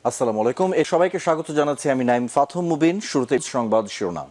আসসালামু আলাইকুম। সবাইকে স্বাগত জানাচ্ছি আমি নাইম ফাথম মুবিন। শুরুতে সংবাদ শিরোনাম।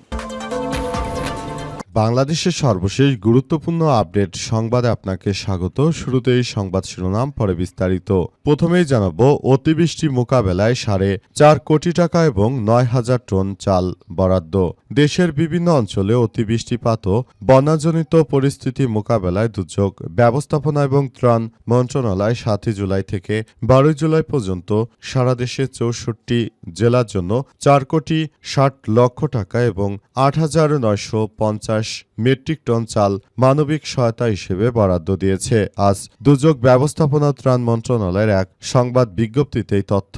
বাংলাদেশের সর্বশেষ গুরুত্বপূর্ণ আপডেট সংবাদে আপনাকে স্বাগত। শুরুতেই সংবাদ শিরোনাম, পরে বিস্তারিত। প্রথমেই জানাবো, অতিবৃষ্টি মোকাবেলায় 4.5 কোটি টাকা এবং 9,000 টন চাল বরাদ্দ। দেশের বিভিন্ন অঞ্চলে অতিবৃষ্টিপাত ও বন্যাজনিত পরিস্থিতি মোকাবেলায় দুর্যোগ ব্যবস্থাপনা এবং ত্রাণ মন্ত্রণালয় 7 জুলাই থেকে 12 জুলাই পর্যন্ত সারা দেশে 64 জেলার জন্য 4,60,00,000 টাকা এবং 8,950 মেট্রিক টন চাল মানবিক সহায়তা হিসেবে বরাদ্দ দিয়েছে। আজ দুর্যোগ ব্যবস্থাপনা ত্রাণ মন্ত্রণালয়ের এক সংবাদ বিজ্ঞপ্তিতে এই তথ্য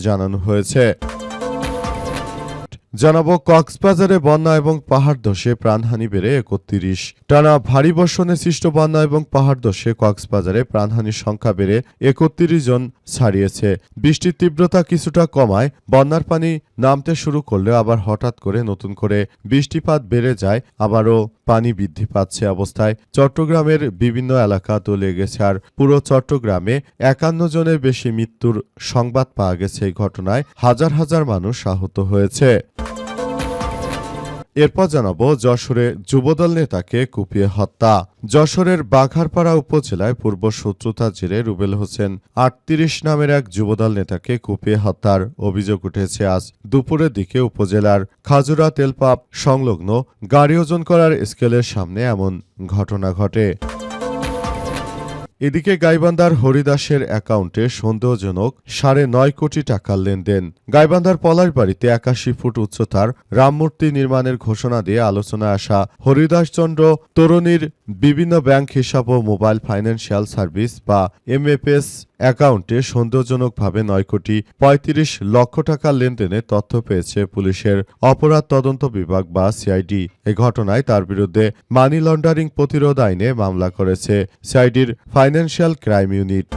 জানানো হয়েছে। জানাবো, কক্সবাজারে বন্যা এবং পাহাড় ধসে প্রাণহানি বেড়ে 31। টানা ভারী বর্ষণে সৃষ্ট বন্যা এবং পাহাড় ধসে কক্সবাজারে প্রাণহানির সংখ্যা বেড়ে 31 জন ছাড়িয়েছে। বৃষ্টির তীব্রতা কিছুটা কমায় বন্যার পানি নামতে শুরু করলেও আবার হঠাৎ করে নতুন করে বৃষ্টিপাত বেড়ে যায়, আবারও পানি বৃদ্ধি পাচ্ছে অবস্থায় চট্টগ্রামের বিভিন্ন এলাকা তলিয়ে গেছে। আর পুরো চট্টগ্রামে 51 জনের বেশি মৃত্যুর সংবাদ পাওয়া গেছে। এই ঘটনায় হাজার হাজার মানুষ আহত হয়েছে। এরপর জানাবো, যশোরে যুবদল নেতাকে কুপিয়ে হত্যা। যশোরের বাঘারপাড়া উপজেলায় পূর্ব শত্রুতার জেরে রুবেল হোসেন 38 নামের এক যুবদল নেতাকে কুপিয়ে হত্যার অভিযোগ উঠেছে। আজ দুপুরের দিকে উপজেলার খাজুরা তেলপাম্প সংলগ্ন গাড়ি ওজন করার স্কেলের সামনে এমন ঘটনা ঘটে। এদিকে গাইবান্ধার হরিদাসের অ্যাকাউন্টে সন্দেহজনক 9.5 কোটি টাকার লেনদেন। গাইবান্ধার পলাশবাড়িতে 81 ফুট উচ্চতার রামমূর্তি নির্মাণের ঘোষণা দিয়ে আলোচনায় আসা হরিদাসচন্দ্র তরুণীর বিভিন্ন ব্যাংক হিসাব ও মোবাইল ফাইন্যান্সিয়াল সার্ভিস বা এমএফএস অ্যাকাউন্টে সন্দেহজনকভাবে 9,35,00,000 টাকার লেনদেনের তথ্য পেয়েছে পুলিশের অপরাধ তদন্ত বিভাগ বা সিআইডি। এ ঘটনায় তার বিরুদ্ধে মানি লন্ডারিং প্রতিরোধ আইনে মামলা করেছে সিআইডির ফাইন্যান্সিয়াল ক্রাইম ইউনিট।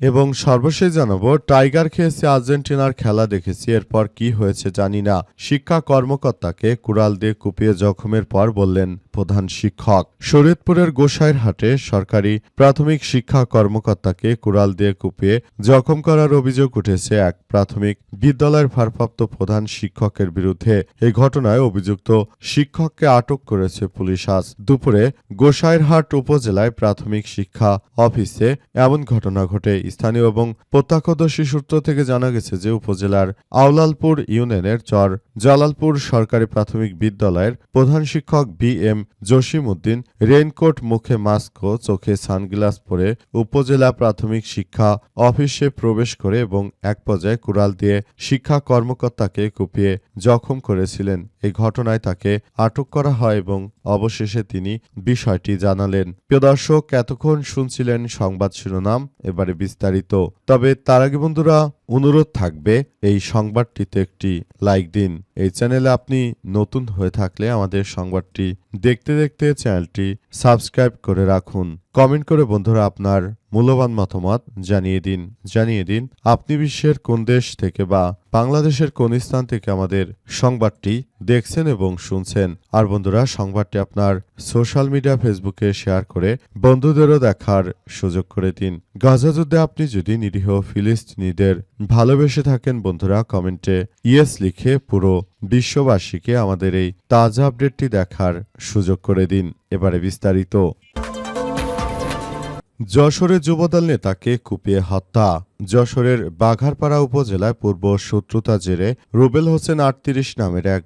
এবং সর্বশেষ জানাবো, টাইগার খেয়েছে আর্জেন্টিনার খেলা দেখেছি, এরপর কি হয়েছে জানি না। শিক্ষা কর্মকর্তাকে কুড়াল দিয়ে কুপিয়ে জখমের পর বললেন প্রধান শিক্ষক। শরীয়তপুরের গোসাইরহাটে সরকারি প্রাথমিক শিক্ষা কর্মকর্তাকে কুড়াল দিয়ে কুপিয়ে জখম করার অভিযোগ উঠেছে এক প্রাথমিক বিদ্যালয়ের ভারপ্রাপ্ত প্রধান শিক্ষকের বিরুদ্ধে। এই ঘটনায় অভিযুক্ত শিক্ষককে আটক করেছে পুলিশ। আজ দুপুরে গোসাইরহাট উপজেলায় প্রাথমিক শিক্ষা অফিসে এমন ঘটনা ঘটে। স্থানীয় এবং প্রত্যক্ষদর্শী সূত্র থেকে জানা গেছে যে উপজেলার আউলালপুর ইউনিয়নের চর জালালপুর সরকারি প্রাথমিক বিদ্যালয়ের প্রধান শিক্ষক বি.এম. জসিম উদ্দিন রেইনকোট, মুখে মাস্ক ও চোখে সানগ্লাস পরে উপজেলা প্রাথমিক শিক্ষা অফিসে প্রবেশ করে এবং এক পর্যায়ে কুড়াল দিয়ে শিক্ষা কর্মকর্তাকে কুপিয়ে জখম করেছিলেন। এই ঘটনায় তাকে আটক করা হয় এবং অবশেষে তিনি বিষয়টি জানালেন। প্রিয় দর্শক, এতক্ষণ শুনছিলেন সংবাদ শিরোনাম, এবারে বিস্তারিত। তবে তার আগে বন্ধুরা, অনুরোধ থাকবে এই সংবাদটিতে একটি লাইক দিন। এই চ্যানেলে আপনি নতুন হয়ে থাকলে আমাদের সংবাদটি দেখতে দেখতে চ্যানেলটি সাবস্ক্রাইব করে রাখুন। কমেন্ট করে বন্ধুরা আপনার মূল্যবান মতামত জানিয়ে দিন আপনি বিশ্বের কোন দেশ থেকে বা বাংলাদেশের কোন স্থান থেকে আমাদের সংবাদটি দেখছেন এবং শুনছেন। আর বন্ধুরা, সংবাদটি আপনার সোশ্যাল মিডিয়া ফেসবুকে শেয়ার করে বন্ধুদেরও দেখার সুযোগ করে দিন। গাজা যুদ্ধে আপনি যদি নিরীহ ফিলিস্তিনিদের ভালোবেসে থাকেন বন্ধুরা, কমেন্টে ইয়েস লিখে পুরো বিশ্ববাসীকে আমাদের এই তাজা আপডেটটি দেখার সুযোগ করে দিন। এবারে বিস্তারিত। যশোরে যুবদল নেতাকে কুপিয়ে হত্যা। যশোরের বাঘারপাড়া উপজেলায় পূর্ব শত্রুতা জেরে রুবেল হোসেন 38 নামের এক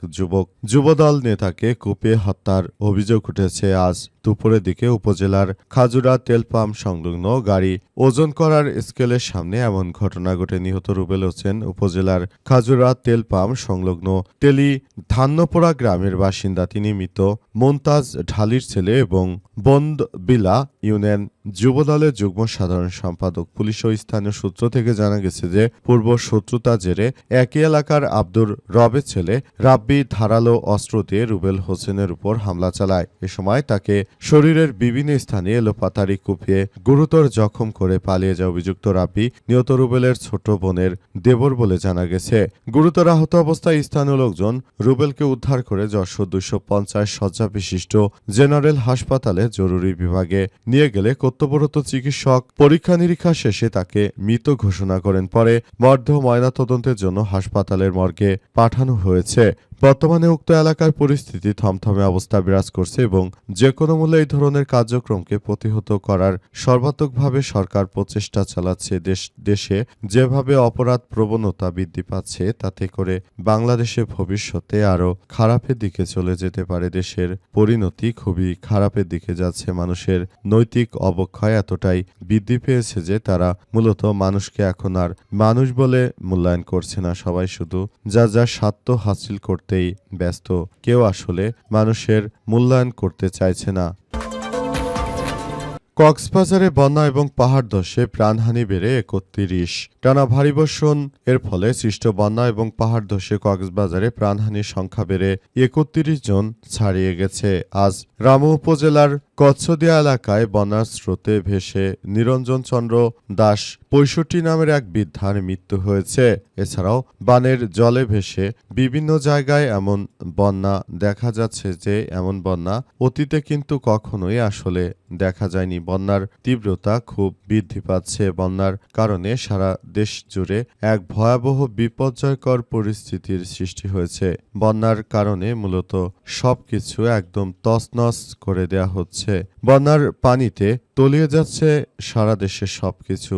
যুবদল নেতাকে কুপিয়ে হত্যার অভিযোগ উঠেছে। আজ দুপুরের দিকে উপজেলার খাজুরা তেলপাম্প সংলগ্ন গাড়ি ওজন করার স্কেলের সামনে এমন ঘটনা ঘটে। নিহত রুবেল হোসেন উপজেলার খাজুরা তেলপাম্প সংলগ্ন তেলি ধান্যপোড়া গ্রামের বাসিন্দা। তিনি মৃত মোন্তাজ ঢালির ছেলে এবং বন্দবিলা ইউনিয়ন যুবদলের যুগ্ম সাধারণ সম্পাদক। পুলিশ ও স্থানীয় সূত্র থেকে জানা গেছে যে পূর্ব শত্রুতা জেরে একই এলাকার আব্দুর রবের ছেলে রাব্বি ধারালো অস্ত্র দিয়ে রুবেল হোসেনের উপর হামলা চালায়। এ সময় তাকে শরীরের বিভিন্ন স্থানে এলোপাতাড়ি কুপিয়ে গুরুতর জখম করে পালিয়ে যায় অভিযুক্ত রাব্বি নিহত রুবেলের ছোট বোনের দেবর বলে জানা গেছে। গুরুতর আহত অবস্থায় স্থানীয় লোকজন রুবেলকে উদ্ধার করে যশোর 250 শয্যা বিশিষ্ট জেনারেল হাসপাতালে জরুরি বিভাগে নিয়ে গেলে কর্তব্যরত চিকিৎসক পরীক্ষা নিরীক্ষা শেষে তাকে মৃত ঘোষণা করেন। পরে মরদেহ ময়নাতদন্তের জন্য হাসপাতালের মর্গে পাঠানো হয়েছে। বর্তমানে উক্ত এলাকার পরিস্থিতি থমথমে অবস্থা বিরাজ করছে এবং যে কোনো মূল্যে এই ধরনের কার্যক্রমকে প্রতিহত করার সর্বাত্মকভাবে সরকার প্রচেষ্টা চালাচ্ছে। দেশে যেভাবে অপরাধ প্রবণতা বৃদ্ধি পাচ্ছে তাতে করে বাংলাদেশে ভবিষ্যতে আরও খারাপের দিকে চলে যেতে পারে। দেশের পরিণতি খুবই খারাপের দিকে যাচ্ছে। মানুষের নৈতিক অবক্ষয় এতটাই বৃদ্ধি পেয়েছে যে তারা মূলত মানুষকে এখন আর মানুষ বলে মূল্যায়ন করছে না। সবাই শুধু যার স্বার্থ হাসিল করতেই ব্যস্ত। কেউ আসলে মানুষের মূল্যায়ন করতে চাইছে না। কক্সবাজারে বন্যা এবং পাহাড় ধসে প্রাণহানি বেড়ে ৩১। টানা ভারী বর্ষণ এর ফলে সৃষ্ট বন্যা এবং পাহাড় ধসে কক্সবাজারে প্রাণহানির সংখ্যা বেড়ে ৩১ জন ছাড়িয়ে গেছে। আজ রামু উপজেলার কচ্ছদিয়া এলাকায় বন্যার স্রোতে ভেসে নিরঞ্জন চন্দ্র দাস ৬৫ নামের এক বৃদ্ধার মৃত্যু হয়েছে। এছাড়াও বানের জলে ভেসে বিভিন্ন জায়গায় এমন বন্যা দেখা যাচ্ছে যে এমন বন্যা অতীতে কিন্তু কখনোই আসলে দেখা যায়নি। বন্যার তীব্রতা খুব বৃদ্ধি পাচ্ছে। বন্যার কারণে সারা দেশ জুড়ে এক ভয়াবহ বিপর্যয়কর পরিস্থিতির সৃষ্টি হয়েছে। বন্যার কারণে মূলত সবকিছু একদম তছনছ করে দেয়া হচ্ছে। বন্যার পানিতে তলিয়ে যাচ্ছে সারা দেশের সবকিছু।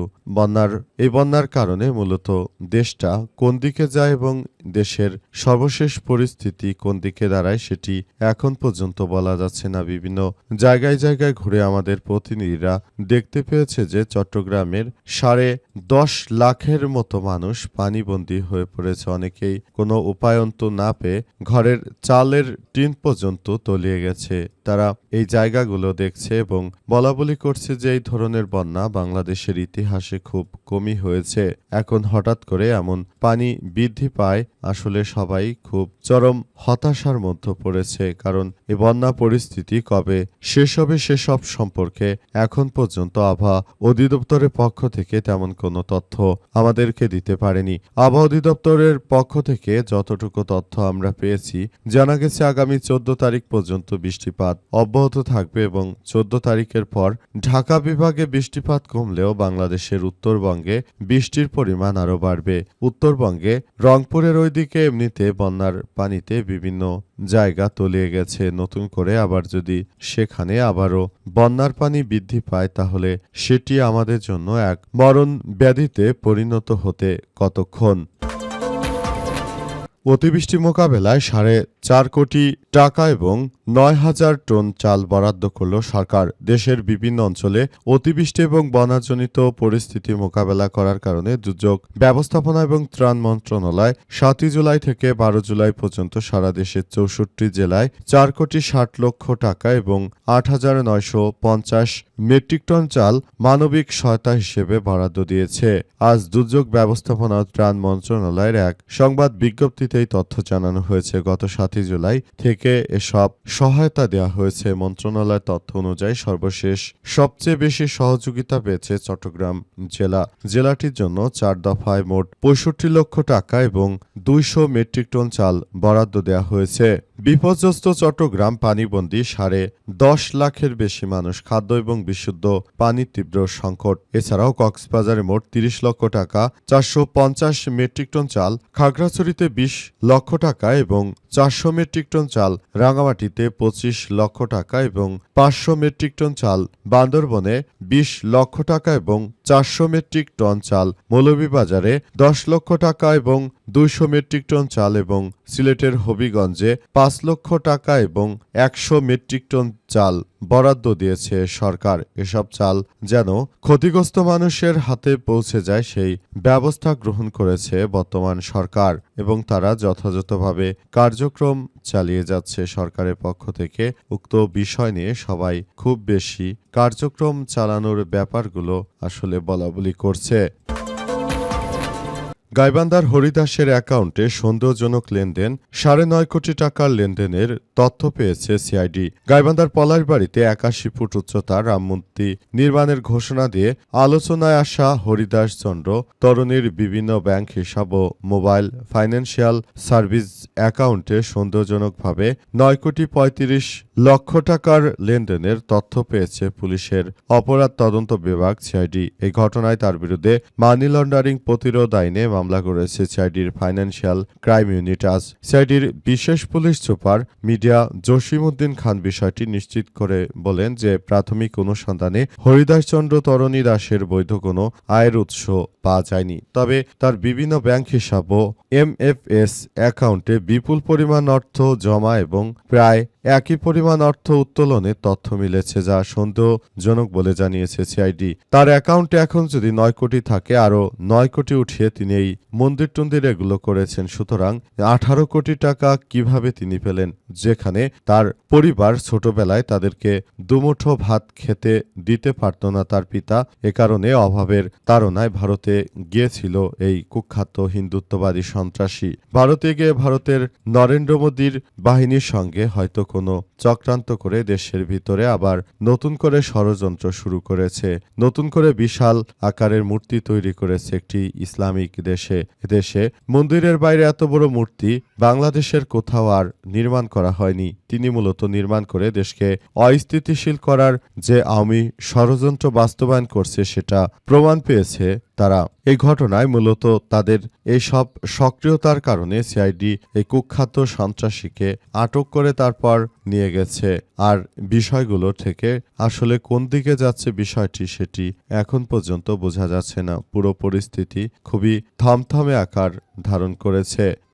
এই বন্যার কারণে মূলত দেশটা কোন দিকে যায় এবং দেশের সর্বশেষ পরিস্থিতি কোন দিকে দাঁড়ায় সেটি এখন পর্যন্ত বলা যাচ্ছে না। বিভিন্ন জায়গায় জায়গায় ঘুরে আমাদের প্রতিনিধিরা দেখতে পেয়েছে যে চট্টগ্রামের ১০.৫ লাখের মতো মানুষ পানিবন্দী হয়ে পড়েছে। অনেকেই কোনো উপায়ন্ত না পেয়ে ঘরের চালের টিন পর্যন্ত তলিয়ে গেছে। তারা এই জায়গাগুলো দেখছে এবং বলাবলি করছে যে এই ধরনের বন্যা বাংলাদেশের ইতিহাসে খুব কমই হয়েছে। এখন হঠাৎ করে এমন পানি বৃদ্ধি পায় আসলে সবাই খুব চরম হতাশার মধ্যে পড়েছে। কারণ এই বন্যা পরিস্থিতি কবে শেষ হবে সেসব সম্পর্কে এখন পর্যন্ত আবহাওয়া অধিদপ্তরের পক্ষ থেকে তেমন কোনো তথ্য আমাদেরকে দিতে পারেনি। আবহাওয়া অধিদপ্তরের পক্ষ থেকে যতটুকু তথ্য আমরা পেয়েছি জানা গেছে আগামী ১৪ তারিখ পর্যন্ত বৃষ্টিপাত অব্যাহত থাকবে এবং ১৪ তারিখের পর ঢাকা বিভাগে বৃষ্টিপাত কমলেও বাংলাদেশের উত্তরবঙ্গে বৃষ্টির পরিমাণ আরও বাড়বে। উত্তরবঙ্গে রংপুরের ওইদিকে এমনিতে বন্যার পানিতে বিভিন্ন জায়গা তলিয়ে গেছে। নতুন করে আবার যদি সেখানে আবারও বন্যার পানি বৃদ্ধি পায় তাহলে সেটি আমাদের জন্য এক মরণ ব্যাধিতে পরিণত হতে কতক্ষণ। অতিবৃষ্টি মোকাবেলায় ৪.৫ কোটি টাকা এবং ৯,০০০ টন চাল বরাদ্দ করল সরকার। দেশের বিভিন্ন অঞ্চলে অতিবৃষ্টি এবং বন্যাজনিত পরিস্থিতি মোকাবেলা করার কারণে দুর্যোগ ব্যবস্থাপনা এবং ত্রাণ মন্ত্রণালয় ৭ জুলাই থেকে ১২ জুলাই পর্যন্ত সারা দেশের ৬৪ জেলায় ৪,৬০,০০,০০০ টাকা এবং ৮,৯৫০ মেট্রিক টন চাল মানবিক সহায়তা হিসেবে বরাদ্দ দিয়েছে। আজ দুর্যোগ ব্যবস্থাপনা ও ত্রাণ মন্ত্রণালয়ের এক সংবাদ বিজ্ঞপ্তিতে এই তথ্য জানানো হয়েছে। গত ৭ জুলাই থেকে এসব সহায়তা দেওয়া হয়েছে। মন্ত্রণালয়ের তথ্য অনুযায়ী সর্বশেষ সবচেয়ে বেশি সহযোগিতা পেয়েছে চট্টগ্রাম জেলা। জেলাটির জন্য ৪ দফায় মোট ৬৫ লক্ষ টাকা এবং ২০০ মেট্রিক টন চাল বরাদ্দ দেওয়া হয়েছে। বিপর্যস্ত চট্টগ্রাম পানিবন্দী ১০.৫ লাখের বেশি মানুষ, খাদ্য এবং বিশুদ্ধ পানির তীব্র সংকট। এছাড়াও কক্সবাজারে মোট ৩০ লক্ষ টাকা, ৪৫০ মেট্রিক টন চাল, খাগড়াছড়িতে ২০ লক্ষ টাকা এবং ৪০০ মেট্রিক টন চাল, রাঙামাটিতে ২৫ লক্ষ টাকা এবং ৫০০ মেট্রিক টন চাল, বান্দরবনে ২০ লক্ষ টাকা এবং ৪০০ মেট্রিক টন চাল, মৌলভীবাজারে ১০ লক্ষ টাকা এবং ২০০ মেট্রিক টন চাল এবং সিলেটের হবিগঞ্জে ৫ লক্ষ টাকা এবং ১০০ মেট্রিক টন চাল বরাদ্দ দিয়েছে সরকার। এসব চাল যেন ক্ষতিগ্রস্ত মানুষের হাতে পৌঁছে যায় সেই ব্যবস্থা গ্রহণ করেছে বর্তমান সরকার এবং তারা যথাযথভাবে কার্যক্রম চালিয়ে যাচ্ছে। সরকারের পক্ষ থেকে উক্ত বিষয় নিয়ে সবাই খুব বেশি কার্যক্রম চালানোর ব্যাপারগুলো আসলে বলাবলি করছে। গাইবান্ধার হরিদাসের অ্যাকাউন্টে সন্দেহজনক লেনদেন, ৯.৫ কোটি টাকার লেনদেনের তথ্য পেয়েছে সিআইডি। গাইবান্ধার পলাশবাড়ীতে ৮১ ফুট উচ্চতার রামমূর্তি নির্মাণের ঘোষণা দিয়ে আলোচনায় আসা হরিদাস চন্দ্র তরুণীর বিভিন্ন ব্যাংক হিসাব ও মোবাইল ফাইন্যান্সিয়াল সার্ভিস অ্যাকাউন্টে সন্দেহজনকভাবে ৯.৩৫ লক্ষ টাকার লেনদেনের তথ্য পেয়েছে পুলিশের অপরাধ তদন্ত বিভাগ সিআইডি। এই ঘটনায় তার বিরুদ্ধে মানি লন্ডারিং প্রতিরোধ আইনে মামলা করেছে সিআইডির ফাইন্যান্সিয়াল ক্রাইম ইউনিট। আজ সিআইডির বিশেষ পুলিশ সুপার মিডিয়া জসিমউদ্দিন খান বিষয়টি নিশ্চিত করে বলেন যে প্রাথমিক অনুসন্ধানে হরিদাসচন্দ্র তরণী দাসের বৈধ কোনো আয়ের উৎস পাওয়া যায়নি। তবে তার বিভিন্ন ব্যাংক হিসাব ও এমএফএস অ্যাকাউন্টে বিপুল পরিমাণ অর্থ জমা এবং প্রায় একই পরিমাণ অর্থ উত্তোলনের তথ্য মিলেছে, যা সন্দেহজনক বলে জানিয়েছে সিআইডি। তার অ্যাকাউন্টে এখন যদি 9 কোটি থাকে, আরও 9 কোটি উঠিয়ে তিনি এই মন্দির টন্দির এগুলো করেছেন। সুতরাং 18 কোটি টাকা কিভাবে তিনি পেলেন, যেখানে তার পরিবার ছোটবেলায় তাদেরকে দুমুঠো ভাত খেতে দিতে পারত না তার পিতা। এ কারণে অভাবের তাড়নায় ভারতে গিয়েছিল এই কুখ্যাত হিন্দুত্ববাদী সন্ত্রাসী। ভারতে গিয়ে ভারতের নরেন্দ্র মোদীর বাহিনীর সঙ্গে হয়তো কোনো চক্রান্ত করে দেশের ভিতরে আবার নতুন করে ষড়যন্ত্র শুরু করেছে, নতুন করে বিশাল আকারের মূর্তি তৈরি করেছে একটি ইসলামিক দেশে। দেশে মন্দিরের বাইরে এত বড় মূর্তি বাংলাদেশের কোথাও আর নির্মাণ করা হয়নি। তিনি মূলত নির্মাণ করে দেশকে অস্থিতিশীল করার যে আওয়ামী ষড়যন্ত্র বাস্তবায়ন করছে সেটা প্রমাণ পেয়েছে তারা। এই ঘটনায় মূলত তাদের এই সব সক্রিয়তার কারণে সিআইডি এই কুখ্যাত সন্ত্রাসীকে আটক করে তারপর নিয়ে গেছে। আর বিষয়গুলো থেকে আসলে কোন দিকে যাচ্ছে বিষয়টি সেটি এখন পর্যন্ত বোঝা যাচ্ছে না। পুরো পরিস্থিতি খুবই থমথমে আকার ধারণ করেছে।